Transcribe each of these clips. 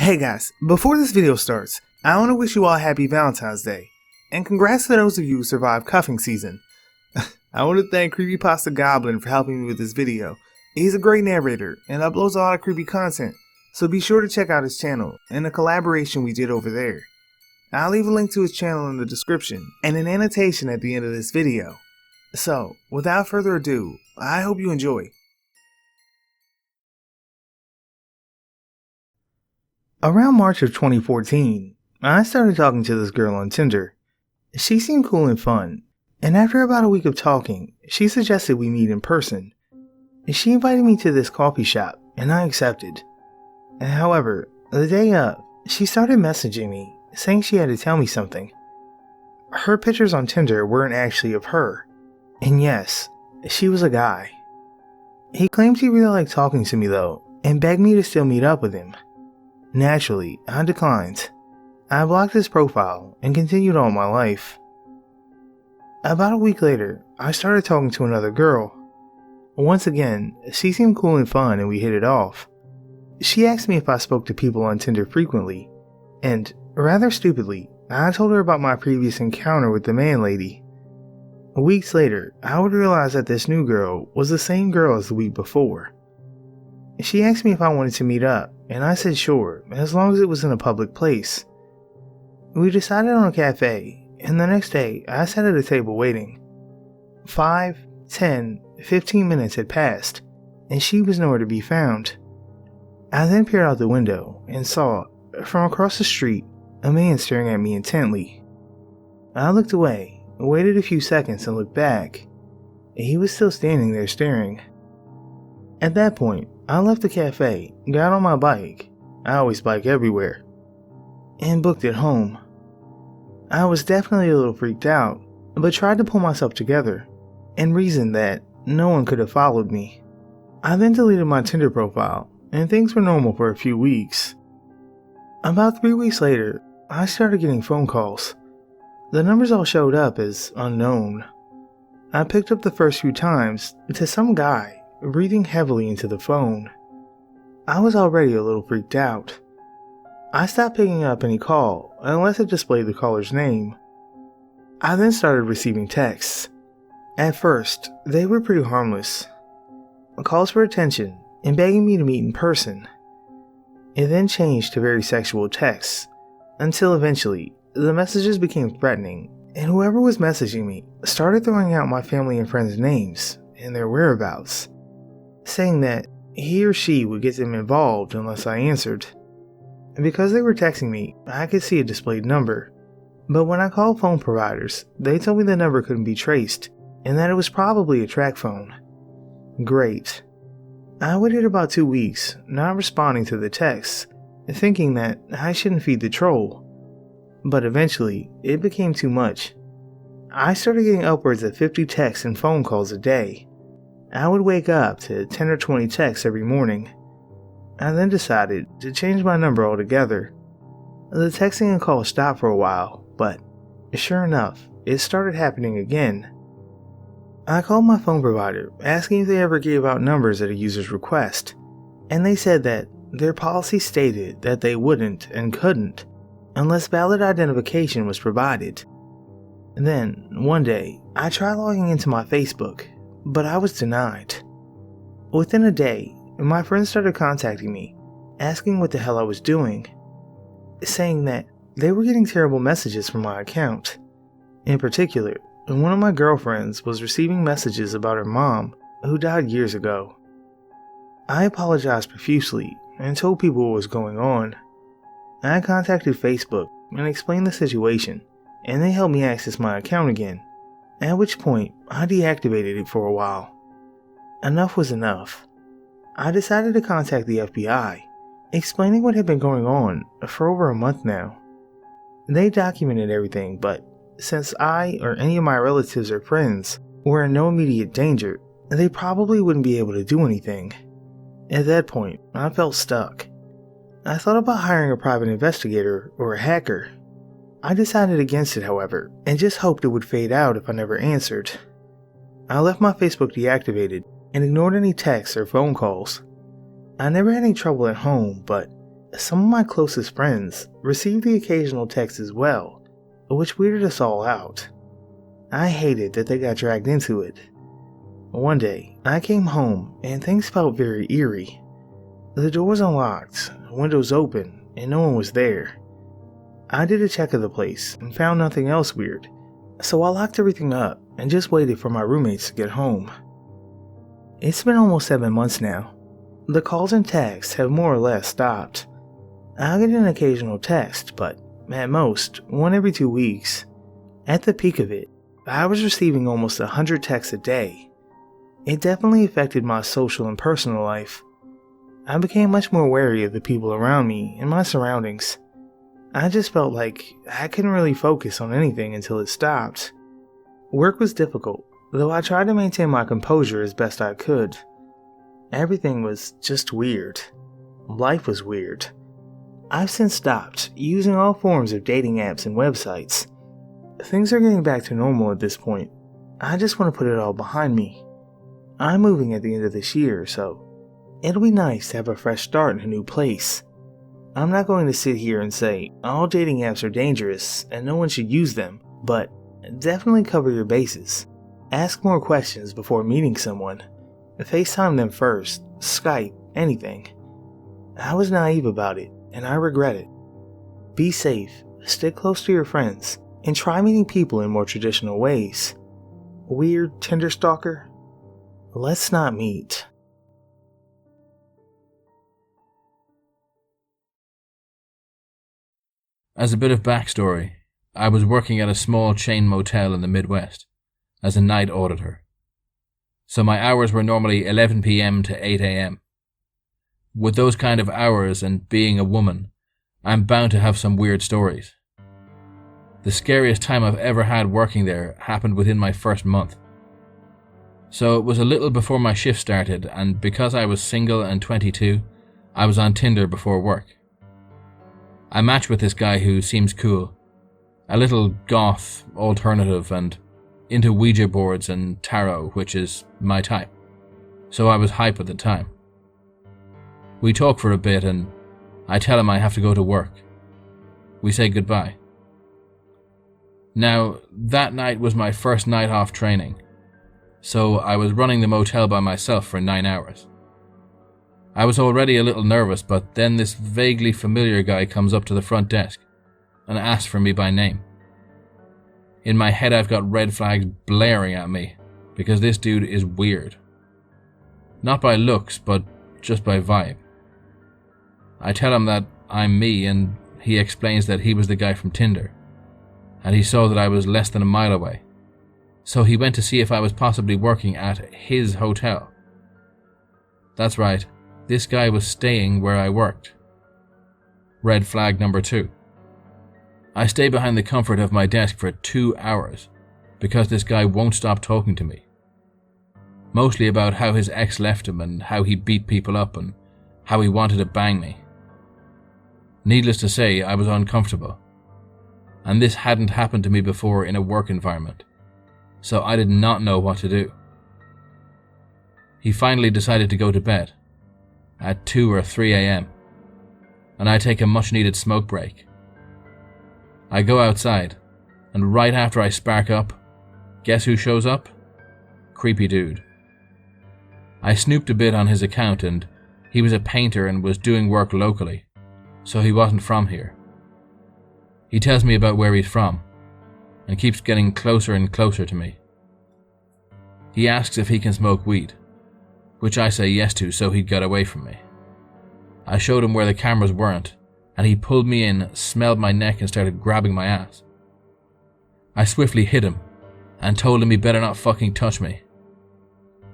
Hey guys, before this video starts, I want to wish you all happy Valentine's Day, and congrats to those of you who survived cuffing season. I want to thank Creepypasta Goblin for helping me with this video. He's a great narrator and uploads a lot of creepy content, so be sure to check out his channel and the collaboration we did over there. I'll leave a link to his channel in the description and an annotation at the end of this video. So, without further ado, I hope you enjoy. Around March of 2014, I started talking to this girl on Tinder. She seemed cool and fun, and after about a week of talking, she suggested we meet in person. She invited me to this coffee shop, and I accepted. However, the day of, she started messaging me, saying she had to tell me something. Her pictures on Tinder weren't actually of her, and yes, she was a guy. He claimed he really liked talking to me though, and begged me to still meet up with him. Naturally, I declined. I blocked his profile and continued on my life. About a week later, I started talking to another girl. Once again, she seemed cool and fun and we hit it off. She asked me if I spoke to people on Tinder frequently, and, rather stupidly, I told her about my previous encounter with the man lady. Weeks later, I would realize that this new girl was the same girl as the week before. She asked me if I wanted to meet up, and I said sure, as long as it was in a public place. We decided on a cafe, and the next day, I sat at a table waiting. 5, 10, 15 minutes had passed, and she was nowhere to be found. I then peered out the window and saw, from across the street, a man staring at me intently. I looked away, waited a few seconds and looked back. He was still standing there staring. At that point, I left the cafe, got on my bike, I always bike everywhere, and booked it home. I was definitely a little freaked out, but tried to pull myself together, and reasoned that no one could have followed me. I then deleted my Tinder profile, and things were normal for a few weeks. About 3 weeks later, I started getting phone calls. The numbers all showed up as unknown. I picked up the first few times to some guy breathing heavily into the phone. I was already a little freaked out. I stopped picking up any call unless it displayed the caller's name. I then started receiving texts. At first, they were pretty harmless. Calls for attention and begging me to meet in person. It then changed to very sexual texts, until eventually, the messages became threatening, and whoever was messaging me started throwing out my family and friends' names and their whereabouts, saying that he or she would get them involved unless I answered. Because they were texting me, I could see a displayed number, but when I called phone providers, they told me the number couldn't be traced and that it was probably a track phone. Great. I waited about 2 weeks, not responding to the texts, thinking that I shouldn't feed the troll, but eventually it became too much. I started getting upwards of 50 texts and phone calls a day. I would wake up to 10 or 20 texts every morning. I then decided to change my number altogether. The texting and calls stopped for a while, but sure enough, it started happening again. I called my phone provider asking if they ever gave out numbers at a user's request, and they said that their policy stated that they wouldn't and couldn't unless valid identification was provided. Then, one day, I tried logging into my Facebook, but I was denied. Within a day, my friends started contacting me, asking what the hell I was doing, saying that they were getting terrible messages from my account. In particular, one of my girlfriends was receiving messages about her mom, who died years ago. I apologized profusely and told people what was going on. I contacted Facebook and explained the situation, and they helped me access my account again, at which point I deactivated it for a while. Enough was enough. I decided to contact the FBI, explaining what had been going on for over a month now. They documented everything, but since I or any of my relatives or friends were in no immediate danger, they probably wouldn't be able to do anything. At that point, I felt stuck. I thought about hiring a private investigator or a hacker. I decided against it, however, and just hoped it would fade out if I never answered. I left my Facebook deactivated and ignored any texts or phone calls. I never had any trouble at home, but Some of my closest friends received the occasional text as well, which weirded us all out. I hated that they got dragged into it. One day, I came home and things felt very eerie. The doors unlocked, windows open, and no one was there. I did a check of the place and found nothing else weird, so I locked everything up and just waited for my roommates to get home. It's been almost 7 months now. The calls and texts have more or less stopped. I'll get an occasional text, but at most, one every 2 weeks. At the peak of it, I was receiving almost 100 texts a day. It definitely affected my social and personal life. I became much more wary of the people around me and my surroundings. I just felt like I couldn't really focus on anything until it stopped. Work was difficult, though I tried to maintain my composure as best I could. Everything was just weird. Life was weird. I've since stopped using all forms of dating apps and websites. Things are getting back to normal at this point. I just want to put it all behind me. I'm moving at the end of this year, so it'll be nice to have a fresh start in a new place. I'm not going to sit here and say all dating apps are dangerous and no one should use them, but definitely cover your bases. Ask more questions before meeting someone. FaceTime them first, Skype, anything. I was naive about it, and I regret it. Be safe, stick close to your friends, and try meeting people in more traditional ways. Weird Tinder stalker? Let's not meet. As a bit of backstory, I was working at a small chain motel in the Midwest as a night auditor. So my hours were normally 11 p.m. to 8 a.m. With those kind of hours and being a woman, I'm bound to have some weird stories. The scariest time I've ever had working there happened within my first month. So it was a little before my shift started, and because I was single and 22, I was on Tinder before work. I matched with this guy who seems cool, a little goth, alternative, and into Ouija boards and tarot, which is my type. So I was hype at the time. We talk for a bit and I tell him I have to go to work. We say goodbye. Now, that night was my first night off training, so I was running the motel by myself for 9 hours. I was already a little nervous, but then this vaguely familiar guy comes up to the front desk and asks for me by name. In my head I've got red flags blaring at me because this dude is weird. Not by looks, but just by vibe. I tell him that I'm me, and he explains that he was the guy from Tinder, and he saw that I was less than a mile away. So he went to see if I was possibly working at his hotel. That's right, this guy was staying where I worked. Red flag number 2. I stay behind the comfort of my desk for 2 hours because this guy won't stop talking to me. Mostly about how his ex left him and how he beat people up and how he wanted to bang me. Needless to say, I was uncomfortable. And this hadn't happened to me before in a work environment, so I did not know what to do. He finally decided to go to bed at 2 or 3 a.m. and I take a much needed smoke break. I go outside, and right after I spark up, guess who shows up? Creepy dude. I snooped a bit on his account, and he was a painter and was doing work locally, so he wasn't from here. He tells me about where he's from, and keeps getting closer and closer to me. He asks if he can smoke weed, which I say yes to so he'd get away from me. I showed him where the cameras weren't, and he pulled me in, smelled my neck, and started grabbing my ass. I swiftly hit him, and told him he better not fucking touch me.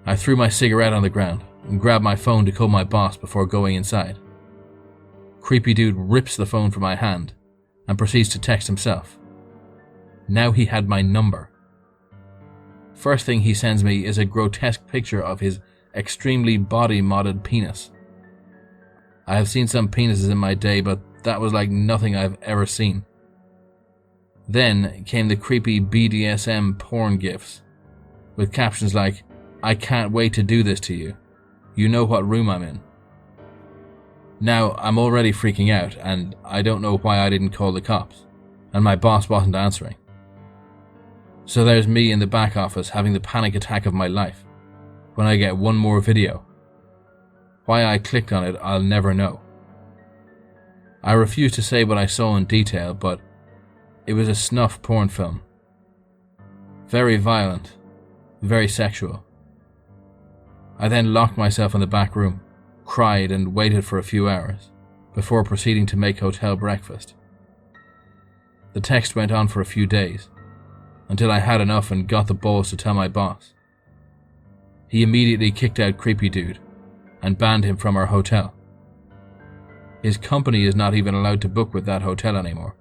I threw my cigarette on the ground, and grabbed my phone to call my boss before going inside. Creepy dude rips the phone from my hand, and proceeds to text himself. Now he had my number. First thing he sends me is a grotesque picture of his extremely body-modded penis. I have seen some penises in my day, but that was like nothing I've ever seen. Then came the creepy BDSM porn gifs, with captions like, "I can't wait to do this to you. You know what room I'm in." Now, I'm already freaking out, and I don't know why I didn't call the cops, and my boss wasn't answering. So there's me in the back office having the panic attack of my life when I get one more video. Why I clicked on it, I'll never know. I refuse to say what I saw in detail, but it was a snuff porn film. Very violent, very sexual. I then locked myself in the back room, cried and waited for a few hours before proceeding to make hotel breakfast. The text went on for a few days until I had enough and got the balls to tell my boss. He immediately kicked out Creepy Dude and banned him from our hotel. His company is not even allowed to book with that hotel anymore.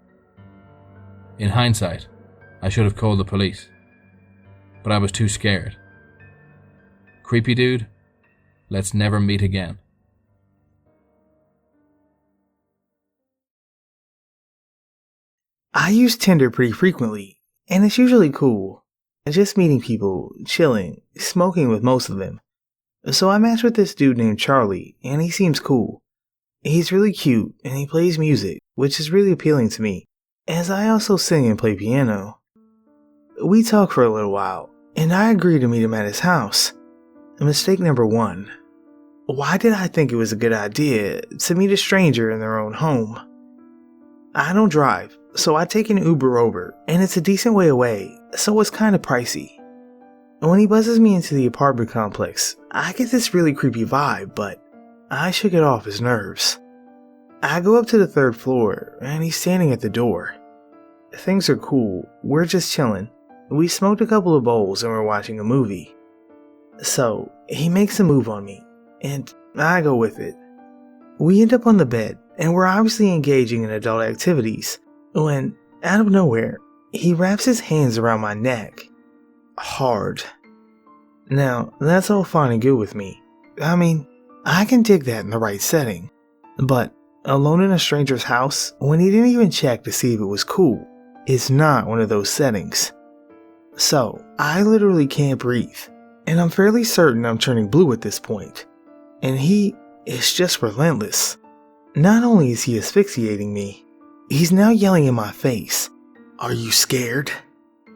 In hindsight, I should have called the police, but I was too scared. Creepy Dude, let's never meet again. I use Tinder pretty frequently, and it's usually cool. Just meeting people, chilling, smoking with most of them. So I matched with this dude named Charlie, and he seems cool. He's really cute, and he plays music, which is really appealing to me, as I also sing and play piano. We talk for a little while, and I agree to meet him at his house. Mistake number 1. Why did I think it was a good idea to meet a stranger in their own home? I don't drive, so I take an Uber over, and it's a decent way away, so it's kinda pricey. When he buzzes me into the apartment complex, I get this really creepy vibe, but I shook it off his nerves. I go up to the 3rd floor, and he's standing at the door. Things are cool, we're just chilling. We smoked a couple of bowls and we're watching a movie. So, he makes a move on me, and I go with it. We end up on the bed, and we're obviously engaging in adult activities, when, out of nowhere, he wraps his hands around my neck. Hard. Now, that's all fine and good with me. I mean, I can dig that in the right setting. But, alone in a stranger's house, when he didn't even check to see if it was cool, is not one of those settings. So, I literally can't breathe, and I'm fairly certain I'm turning blue at this point. And he is just relentless. Not only is he asphyxiating me, he's now yelling in my face, "Are you scared?"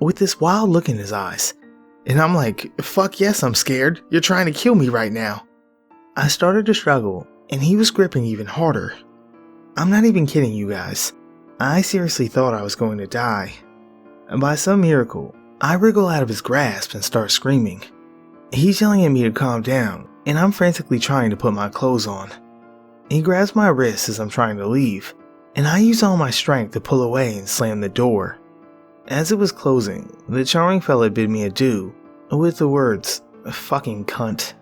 with this wild look in his eyes. And I'm like, fuck yes, I'm scared. You're trying to kill me right now. I started to struggle, and he was gripping even harder. I'm not even kidding you guys. I seriously thought I was going to die. And by some miracle, I wriggle out of his grasp and start screaming. He's yelling at me to calm down, and I'm frantically trying to put my clothes on. He grabs my wrist as I'm trying to leave, and I use all my strength to pull away and slam the door. As it was closing, the charming fella bid me adieu with the words, "Fucking cunt."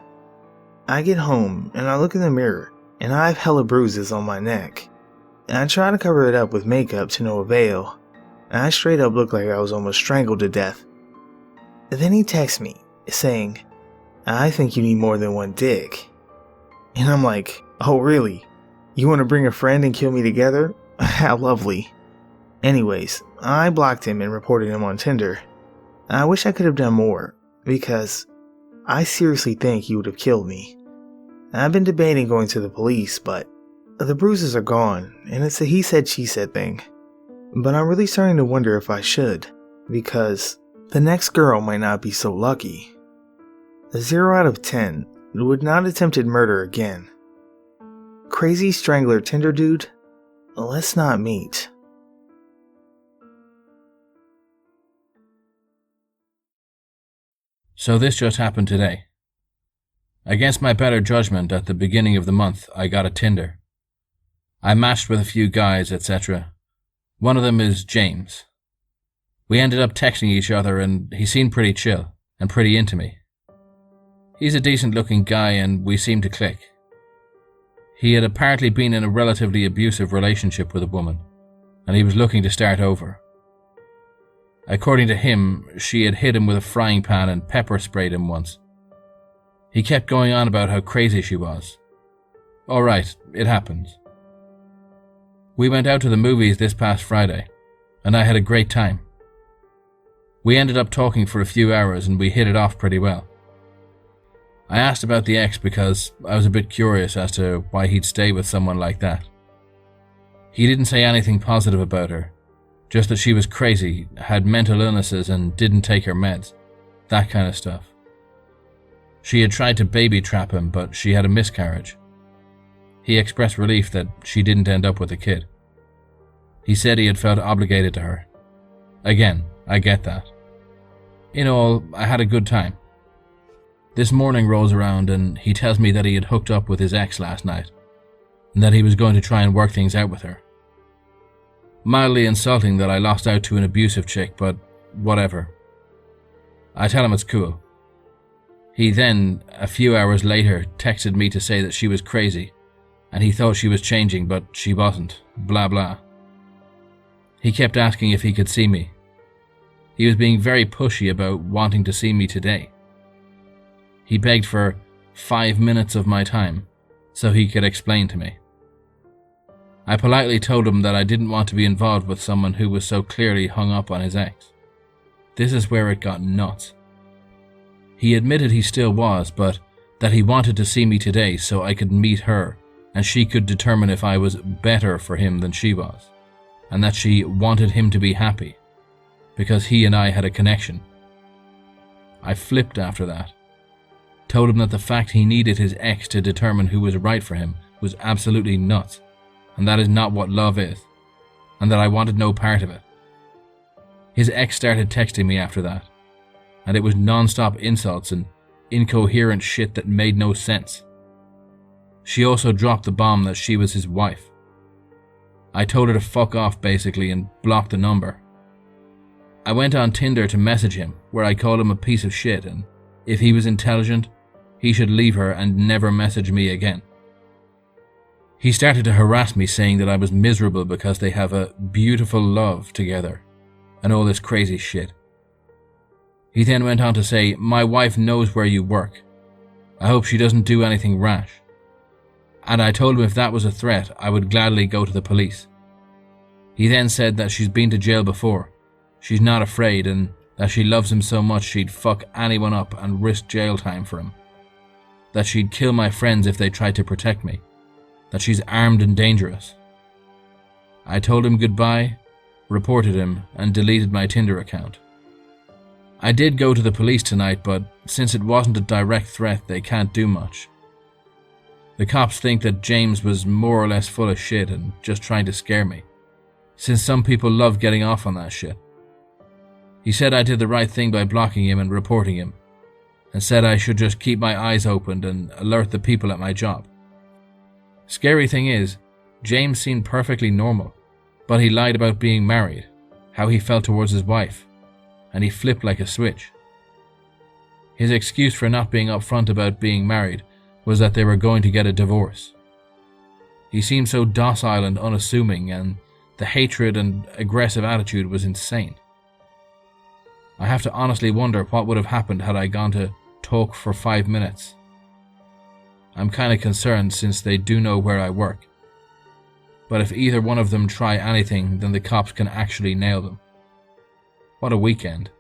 I get home and I look in the mirror, and I have hella bruises on my neck. I try to cover it up with makeup to no avail. I straight up look like I was almost strangled to death. Then he texts me, saying, "I think you need more than one dick." And I'm like, oh really? You want to bring a friend and kill me together? How lovely. Anyways, I blocked him and reported him on Tinder. I wish I could have done more, because I seriously think he would have killed me. I've been debating going to the police, but the bruises are gone, and it's a he said she said thing. But I'm really starting to wonder if I should, because the next girl might not be so lucky. A 0 out of 10 would not attempted murder again. Crazy strangler Tinder dude, let's not meet. So this just happened today. Against my better judgment, at the beginning of the month, I got a Tinder. I matched with a few guys, etc. One of them is James. We ended up texting each other, and he seemed pretty chill and pretty into me. He's a decent looking guy, and we seemed to click. He had apparently been in a relatively abusive relationship with a woman, and he was looking to start over. According to him, she had hit him with a frying pan and pepper sprayed him once. He kept going on about how crazy she was. Alright, it happens. We went out to the movies this past Friday, and I had a great time. We ended up talking for a few hours and we hit it off pretty well. I asked about the ex because I was a bit curious as to why he'd stay with someone like that. He didn't say anything positive about her, just that she was crazy, had mental illnesses and didn't take her meds, that kind of stuff. She had tried to baby trap him, but she had a miscarriage. He expressed relief that she didn't end up with a kid. He said he had felt obligated to her. Again, I get that. In all, I had a good time. This morning rolls around and he tells me that he had hooked up with his ex last night, and that he was going to try and work things out with her. Mildly insulting that I lost out to an abusive chick, but whatever. I tell him it's cool. He then, a few hours later, texted me to say that she was crazy, and he thought she was changing, but she wasn't, blah blah. He kept asking if he could see me. He was being very pushy about wanting to see me today. He begged for 5 minutes of my time so he could explain to me. I politely told him that I didn't want to be involved with someone who was so clearly hung up on his ex. This is where it got nuts. He admitted he still was, but that he wanted to see me today so I could meet her and she could determine if I was better for him than she was, and that she wanted him to be happy because he and I had a connection. I flipped after that. Told him that the fact he needed his ex to determine who was right for him was absolutely nuts, and that is not what love is, and that I wanted no part of it. His ex started texting me after that, and it was non-stop insults and incoherent shit that made no sense. She also dropped the bomb that she was his wife. I told her to fuck off basically and blocked the number. I went on Tinder to message him, where I called him a piece of shit, and if he was intelligent, he should leave her and never message me again. He started to harass me, saying that I was miserable because they have a beautiful love together, and all this crazy shit. He then went on to say, "My wife knows where you work. I hope she doesn't do anything rash." And I told him if that was a threat, I would gladly go to the police. He then said that she's been to jail before, she's not afraid, and that she loves him so much she'd fuck anyone up and risk jail time for him. That she'd kill my friends if they tried to protect me. That she's armed and dangerous. I told him goodbye, reported him, and deleted my Tinder account. I did go to the police tonight, but since it wasn't a direct threat, they can't do much. The cops think that James was more or less full of shit and just trying to scare me, since some people love getting off on that shit. He said I did the right thing by blocking him and reporting him, and said I should just keep my eyes opened and alert the people at my job. Scary thing is, James seemed perfectly normal, but he lied about being married, how he felt towards his wife, and he flipped like a switch. His excuse for not being upfront about being married was that they were going to get a divorce. He seemed so docile and unassuming, and the hatred and aggressive attitude was insane. I have to honestly wonder what would have happened had I gone to talk for 5 minutes. I'm kinda concerned since they do know where I work. But if either one of them try anything, then the cops can actually nail them. What a weekend.